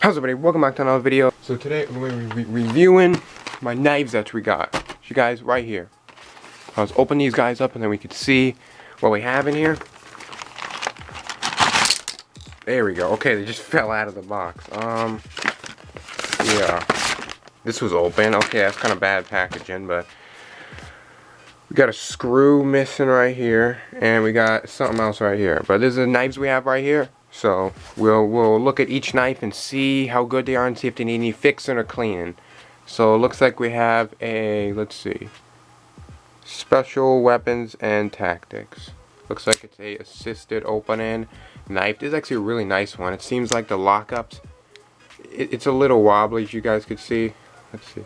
How's everybody? Welcome back to another video. So today we're going to be reviewing my knives that we got. You guys, right here. Let's open these guys up and then we can see what we have in here. There we go. Okay, they just fell out of the box. Yeah. This was open. Okay, that's kind of bad packaging, but we got a screw missing right here, and we got something else right here. But these are the knives we have right here. So we'll look at each knife and see how good they are and see if they need any fixing or cleaning. So it looks like we have a, let's see, Special Weapons and Tactics. Looks like it's a assisted opening knife. This is actually a really nice one. It seems like the lockups, it's a little wobbly, as you guys could see. Let's see.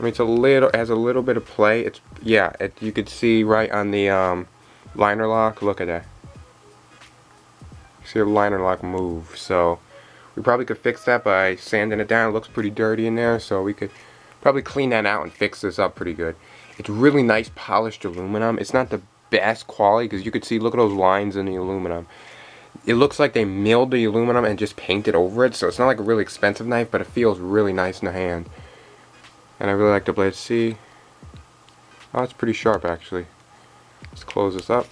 I mean, it has a little bit of play. It's, yeah, you could see right on the liner lock. Look at that. See a liner lock move. So we probably could fix that by sanding it down. It looks pretty dirty in there, so we could probably clean that out and fix this up pretty good. It's really nice polished aluminum. It's not the best quality because you could see, look at those lines in the aluminum. It looks like they milled the aluminum and just painted over it, so it's not like a really expensive knife, but it feels really nice in the hand. And I really like the blade. See? Oh, it's pretty sharp actually. Let's close this up.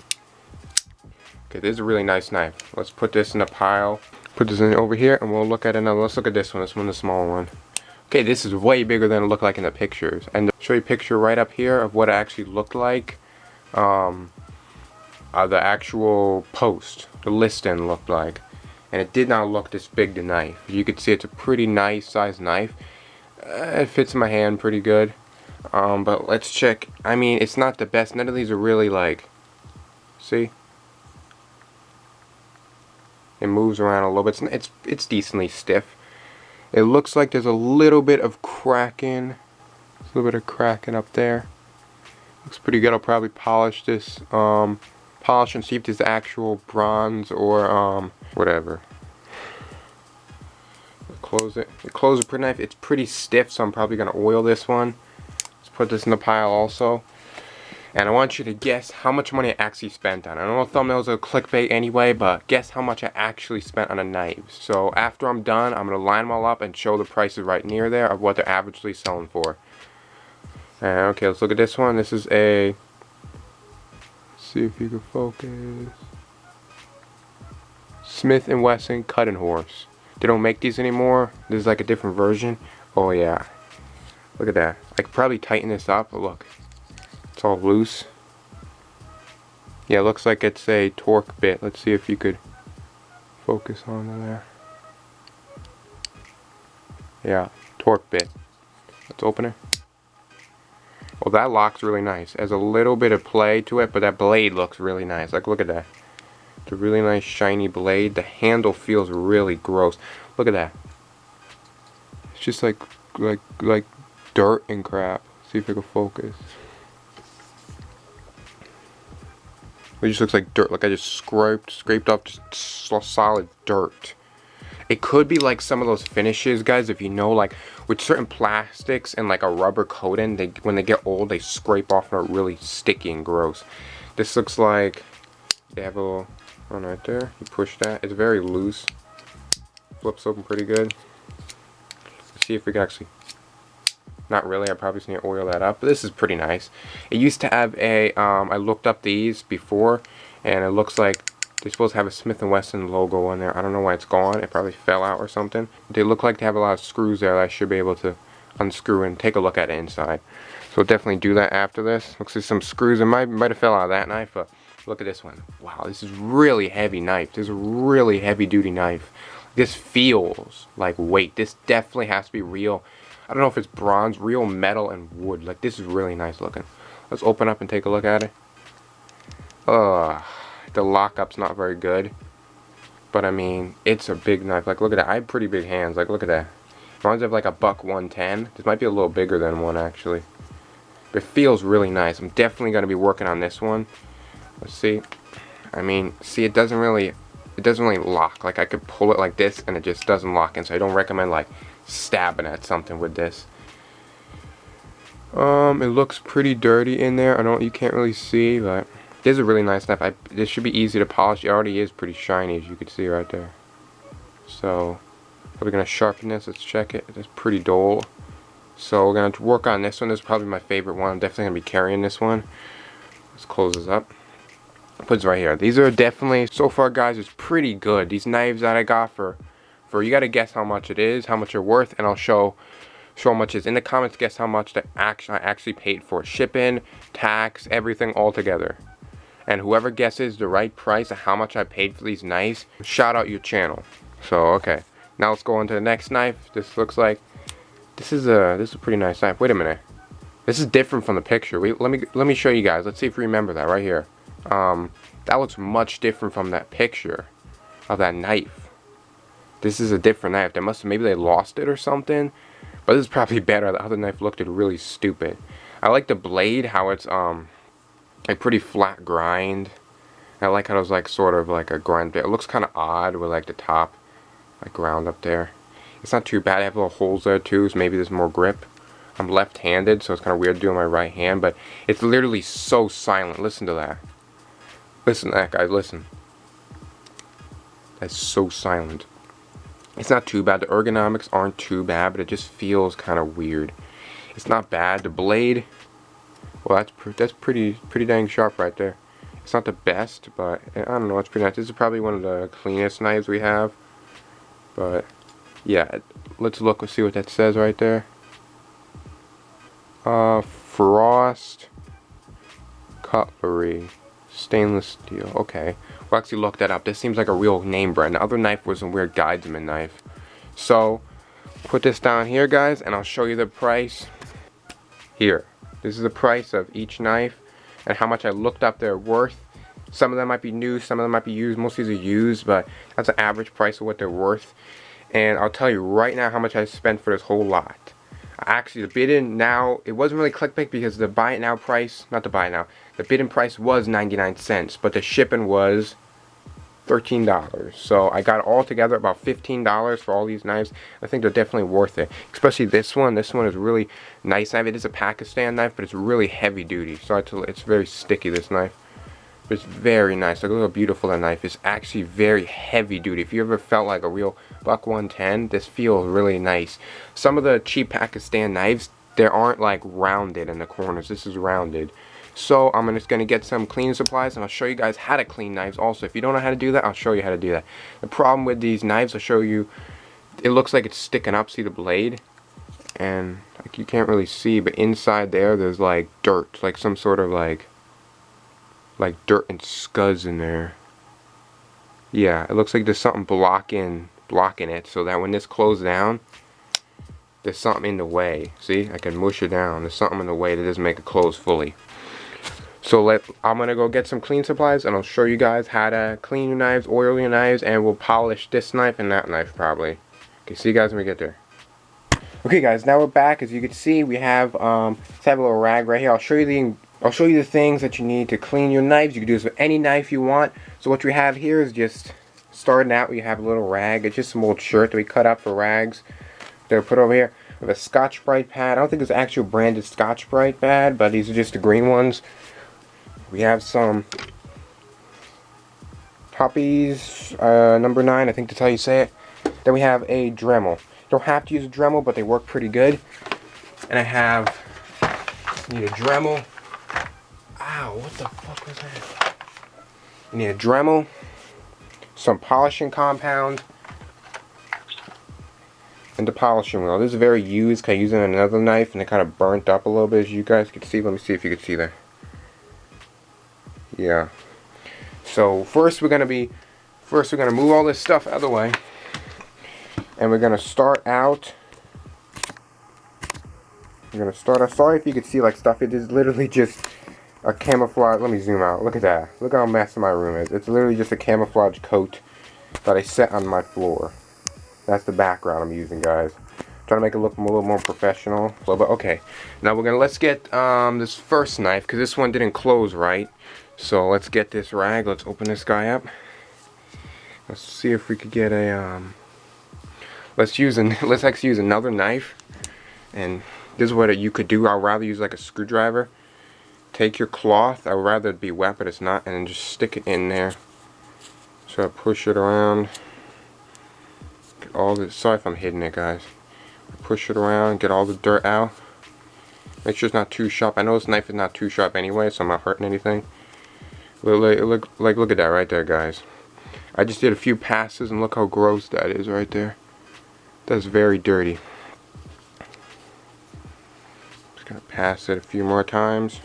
Okay, this is a really nice knife. Let's put this in a pile. Put this in over here and we'll look at another. Let's look at this one. This one's the small one. Okay, this is way bigger than it looked like in the pictures. And I'll show you a picture right up here of what it actually looked like. The actual post, the listing looked like. And it did not look this big, the knife. You could see it's a pretty nice size knife. It fits in my hand pretty good. But let's check. I mean, it's not the best. None of these are really like, see? It moves around a little bit. It's decently stiff. It looks like there's a little bit of cracking. A little bit of cracking up there. Looks pretty good. I'll probably polish this. Polish and see if there's actual bronze or whatever. Close it. Close the knife. It's pretty stiff, so I'm probably gonna oil this one. Let's put this in the pile also. And I want you to guess how much money I actually spent on it. I know thumbnails are clickbait anyway, but guess how much I actually spent on the knives. So after I'm done, I'm going to line them all up and show the prices right near there of what they're averagely selling for. Okay, let's look at this one. This is a, let's see if you can focus, Smith & Wesson Cutting Horse. They don't make these anymore. This is like a different version. Oh yeah. Look at that. I could probably tighten this up, but look. It's all loose. Yeah, it looks like it's a torque bit. Let's see if you could focus on there. Yeah, torque bit. Let's open it. Well, that lock's really nice. It has a little bit of play to it, but that blade looks really nice. Like, look at that. It's a really nice shiny blade. The handle feels really gross. Look at that. It's just like dirt and crap. See if I can focus. It just looks like dirt, like I just scraped up just solid dirt. It could be like some of those finishes, guys, if you know, like with certain plastics and like a rubber coating, when they get old, they scrape off and are really sticky and gross. This looks like they have a little one right there. You push that. It's very loose. Flips open pretty good. Let's see if we can actually. Not really, I probably just need to oil that up, but this is pretty nice. It used to have a, I looked up these before, and it looks like they're supposed to have a Smith & Wesson logo on there. I don't know why it's gone, it probably fell out or something. They look like they have a lot of screws there that I should be able to unscrew and take a look at it inside. So we'll definitely do that after this. Looks like some screws, it might have fell out of that knife, but look at this one. Wow, this is really heavy knife. This is a really heavy duty knife. This feels like weight. This definitely has to be real. I don't know if it's bronze, real metal and wood. Like, this is really nice looking. Let's open up and take a look at it. The lockup's not very good. But I mean, it's a big knife. Like, look at that. I have pretty big hands. Like, look at that. Mine's have like a buck 110. This might be a little bigger than one actually. But it feels really nice. I'm definitely going to be working on this one. Let's see. I mean, see, it doesn't really lock. Like, I could pull it like this and it just doesn't lock in. So I don't recommend like stabbing at something with this. It looks pretty dirty in there. You can't really see, but this is a really nice knife. This should be easy to polish. It already is pretty shiny, as you can see right there. So We're gonna sharpen this. Let's check it. It's pretty dull. So we're gonna work on this one. This is probably my favorite one. I'm definitely gonna be carrying this one. Let's close this up. Put this right here. These are definitely, so far guys, it's pretty good. These knives that I got for you gotta guess how much it is, how much they're worth, and I'll show how much it is. In the comments, guess how much I actually paid for shipping, tax, everything all together. And whoever guesses the right price of how much I paid for these knives, shout out your channel. So okay, now let's go on to the next knife. This looks like this is a pretty nice knife. Wait a minute, this is different from the picture. Let me show you guys. Let's see if you remember that right here. That looks much different from that picture of that knife. This is a different knife. Maybe they lost it or something. But this is probably better. The other knife looked really stupid. I like the blade, how it's a pretty flat grind. I like how it's like sort of like a grind bit. It looks kind of odd with like the top like ground up there. It's not too bad. I have little holes there too, so maybe there's more grip. I'm left-handed, so it's kind of weird doing my right hand, but it's literally so silent. Listen to that. Listen to that, guys. Listen. That's so silent. It's not too bad. The ergonomics aren't too bad, but it just feels kind of weird. It's not bad. The blade, well, that's pretty dang sharp right there. It's not the best, but I don't know. It's pretty nice. This is probably one of the cleanest knives we have. But yeah, let's look and see what that says right there. Frost Cutlery, stainless steel. Okay, we'll actually look that up. This seems like a real name brand. The other knife was a weird guideman knife. So put this down here, guys, and I'll show you the price here. This is the price of each knife and how much I looked up their worth. Some of them might be new, some of them might be used. Most of these are used, but that's an average price of what they're worth. And I'll tell you right now how much I spent for this whole lot. Actually, the bid-in now, it wasn't really clickbait because the buy it now price, not the buy it now, the bid-in price was 99 cents, but the shipping was $13. So I got all together about $15 for all these knives. I think they're definitely worth it. Especially this one. This one is really nice knife. It is a Pakistan knife, but it's really heavy duty. So it's very sticky, this knife. But it's very nice. Look how beautiful that knife is. Actually very heavy duty. If you ever felt like a real buck 110, this feels really nice. Some of the cheap Pakistan knives, they aren't like rounded in the corners. This is rounded. So I'm just going to get some cleaning supplies and I'll show you guys how to clean knives also. If you don't know how to do that, I'll show you how to do that. The problem with these knives, I'll show you, it looks like it's sticking up. See the blade? And like you can't really see, but inside there's like dirt, like some sort of like dirt and scuds in there. Yeah, it looks like there's something blocking it so that when this closes down, there's something in the way. See, I can mush it down. There's something in the way that doesn't make it close fully. So I'm gonna go get some clean supplies and I'll show you guys how to clean your knives, oil your knives, and we'll polish this knife and that knife probably. Okay, see you guys when we get there. Okay guys, now we're back. As you can see, we have let's have a little rag right here. I'll show you the things that you need to clean your knives. You can do this with any knife you want. So what we have here is just starting out, we have a little rag. It's just some old shirt that we cut up for rags. They're put over here. We have a Scotch-Brite pad. I don't think it's actual branded Scotch-Brite pad, but these are just the green ones. We have some Puppies number 9, I think that's how you say it. Then we have a Dremel. You don't have to use a Dremel, but they work pretty good. And I need a Dremel. Ow, what the fuck was that? You need a Dremel, some polishing compound, and the polishing wheel. This is very used because I use it on another knife and it kind of burnt up a little bit, as you guys can see. Let me see if you can see that. Yeah. So first we're gonna move all this stuff out of the way, and we're gonna start out. Sorry if you could see like stuff. It is literally just a camouflage. Let me zoom out. Look at that. Look how messy my room is. It's literally just a camouflage coat that I set on my floor. That's the background I'm using, guys. Trying to make it look a little more professional. But okay, now let's get this first knife because this one didn't close right. So let's get this rag. Let's open this guy up. Let's see if we could get a let's actually use another knife. And this is what you could do. I'd rather use like a screwdriver. Take your cloth. I'd rather it be wet, but it's not, and then just stick it in there. So I push it around. all the, sorry if I'm hitting it, guys. Push it around, get all the dirt out. Make sure it's not too sharp. I know this knife is not too sharp anyway, so I'm not hurting anything. Look at that right there, guys. I just did a few passes and look how gross that is right there. That's very dirty. Just gonna pass it a few more times.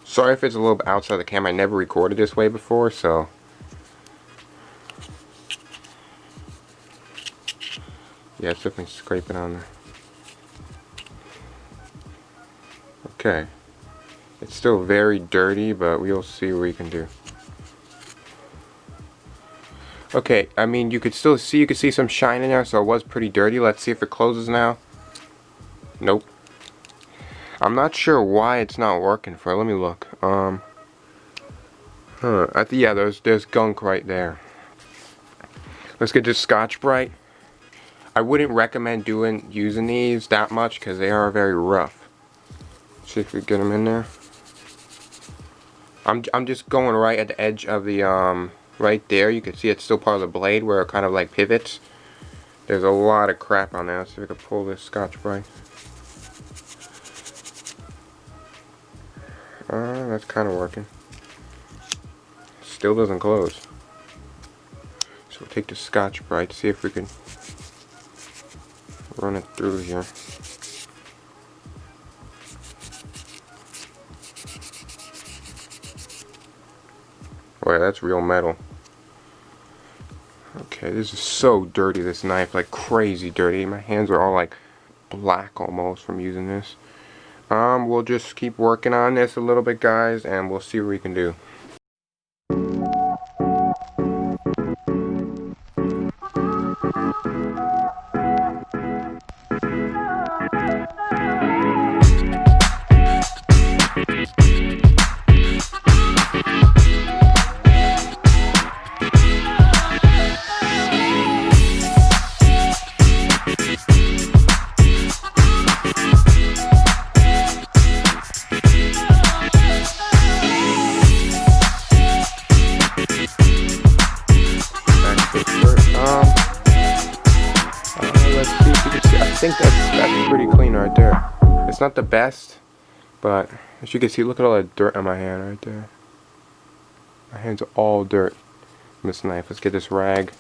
Sorry if it's a little bit outside the camera. I never recorded this way before, so. Yeah, it's definitely scraping on there. Okay. It's still very dirty, but we'll see what we can do. Okay, I mean, you could still see, you could see some shine in there, so it was pretty dirty. Let's see if it closes now. Nope. I'm not sure why it's not working for it. Let me look. Yeah, there's gunk right there. Let's get this Scotch-Brite. I wouldn't recommend using these that much because they are very rough. Let's see if we get them in there. I'm just going right at the edge of the right there. You can see it's still part of the blade where it kind of like pivots. There's a lot of crap on there. Let's see if I can pull this Scotch-Brite. That's kind of working. Still doesn't close. So we'll take the Scotch-Brite, see if we can run it through here. Oh yeah, that's real metal. Okay, this is so dirty, this knife, like crazy dirty. My hands are all like black almost from using this. We'll just keep working on this a little bit, guys, and we'll see what we can do. Let's see if you can see. I think that's pretty clean right there. It's not the best, but as you can see, look at all that dirt on my hand right there. My hands are all dirt from this knife. Let's get this rag,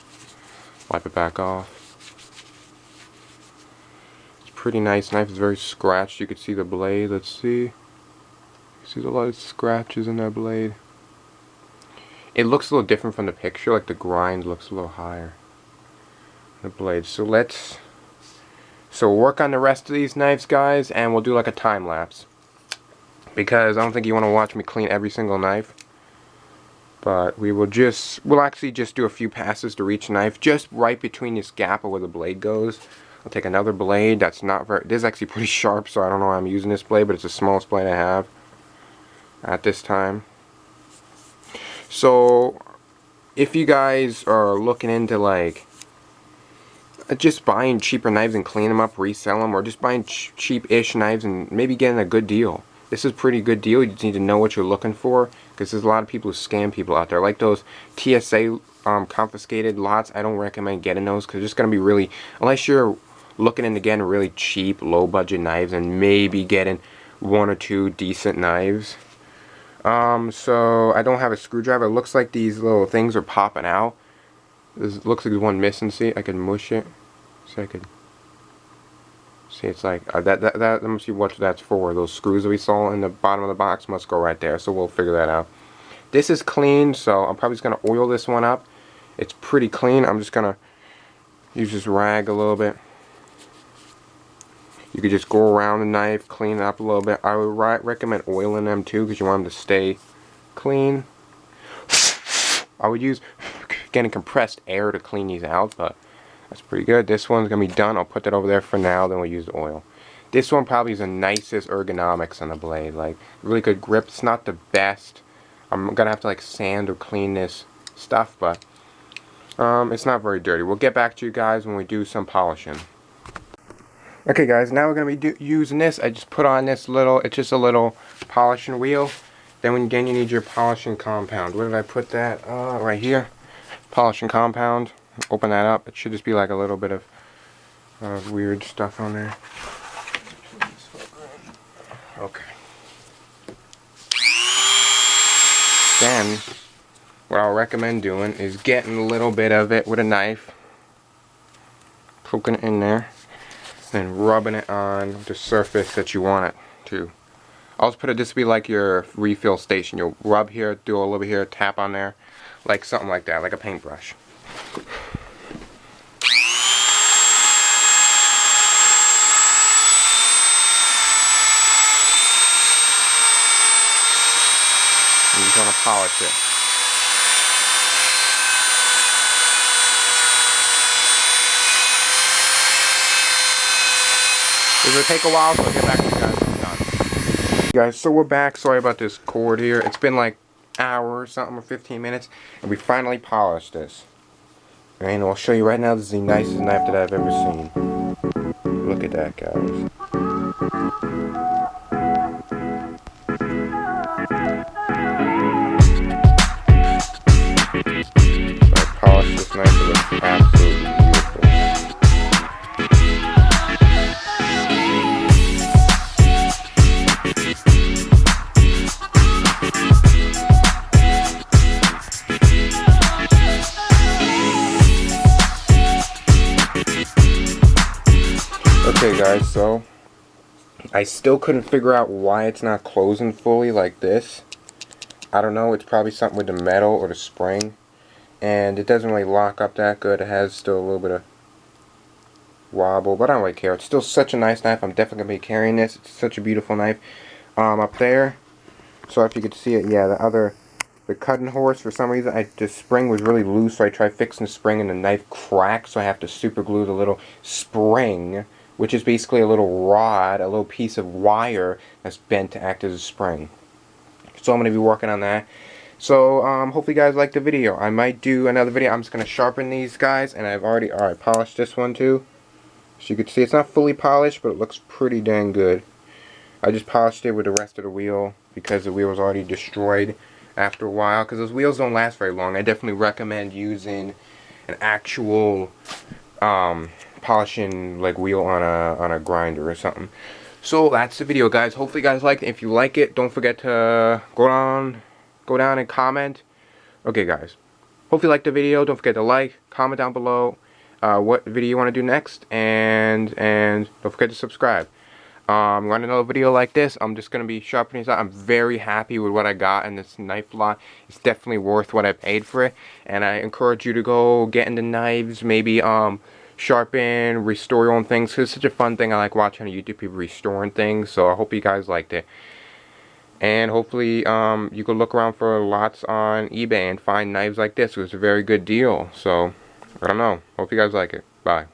wipe it back off. It's pretty nice. Knife is very scratched. You can see the blade. Let's see. You see a lot of scratches in that blade. It looks a little different from the picture. Like the grind looks a little higher. The blade. So we'll work on the rest of these knives, guys, and we'll do like a time lapse, because I don't think you want to watch me clean every single knife. But we'll actually just do a few passes to each knife, just right between this gap of where the blade goes. I'll take another blade that's not very, this is actually pretty sharp, so I don't know why I'm using this blade, but it's the smallest blade I have at this time. So if you guys are looking into like just buying cheaper knives and clean them up, resell them, or just buying cheap-ish knives and maybe getting a good deal, this is a pretty good deal. You just need to know what you're looking for, because there's a lot of people who scam people out there. Like those TSA confiscated lots, I don't recommend getting those, because it's just going to be really, unless you're looking into getting really cheap, low-budget knives and maybe getting one or two decent knives. So I don't have a screwdriver. It looks like these little things are popping out. This looks like there's one missing. See, I can mush it. So I could see it's like that. Let me see what that's for. Those screws that we saw in the bottom of the box must go right there. So we'll figure that out. This is clean, so I'm probably just gonna oil this one up. It's pretty clean. I'm just gonna use this rag a little bit. You could just go around the knife, clean it up a little bit. I would recommend oiling them too, because you want them to stay clean. I would use getting compressed air to clean these out, but that's pretty good. This one's gonna be done. I'll put that over there for now, then we'll use the oil. This one probably is the nicest ergonomics on the blade, like really good grip. It's not the best. I'm gonna have to like sand or clean this stuff, but it's not very dirty. We'll get back to you guys when we do some polishing. Okay guys, now we're gonna be using this. I just put on this little, it's just a little polishing wheel. Then you need your polishing compound. Where did I put that? Right here. Polishing compound. Open that up. It should just be like a little bit of weird stuff on there. Okay. Then, what I'll recommend doing is getting a little bit of it with a knife, poking it in there, then rubbing it on the surface that you want it to. I'll just put it, this will be like your refill station. You'll rub here, do a little bit here, tap on there, like something like that, like a paintbrush. You just want to polish it. It will take a while, so I'll get back to you guys when I'm done. Guys, so we're back. Sorry about this cord here. It's been like an hour or something, or 15 minutes, and we finally polished this. And I'll show you right now, this is the nicest knife that I've ever seen. Look at that, guys. I polished this knife, it looks absolutely beautiful. Okay guys, so I still couldn't figure out why it's not closing fully like this. I don't know, it's probably something with the metal or the spring. And it doesn't really lock up that good. It has still a little bit of wobble, but I don't really care. It's still such a nice knife. I'm definitely going to be carrying this. It's such a beautiful knife. Up there, so if you could see it, yeah, the cutting horse, for some reason, the spring was really loose, so I tried fixing the spring and the knife cracked, so I have to super glue the little spring, which is basically a little rod, a little piece of wire that's bent to act as a spring. So I'm going to be working on that. So hopefully you guys liked the video. I might do another video. I'm just going to sharpen these guys, and I've already polished this one too. So you can see it's not fully polished, but it looks pretty dang good. I just polished it with the rest of the wheel because the wheel was already destroyed after a while, because those wheels don't last very long. I definitely recommend using an actual polishing like wheel on a grinder or something. So that's the video, guys. Hopefully you guys liked it. If you like it, don't forget to go down and comment. Okay guys, hopefully you liked the video. Don't forget to like, comment down below what video you want to do next, and don't forget to subscribe. Want another video like this? I'm just going to be sharpening this out. I'm very happy with what I got in this knife lot. It's definitely worth what I paid for it, and I encourage you to go get into knives, maybe sharpen, restore your own things, because it's such a fun thing. I like watching YouTube people restoring things, so I hope you guys liked it. And hopefully you can look around for lots on eBay and find knives like this. It was a very good deal, so I don't know. Hope you guys like it. Bye.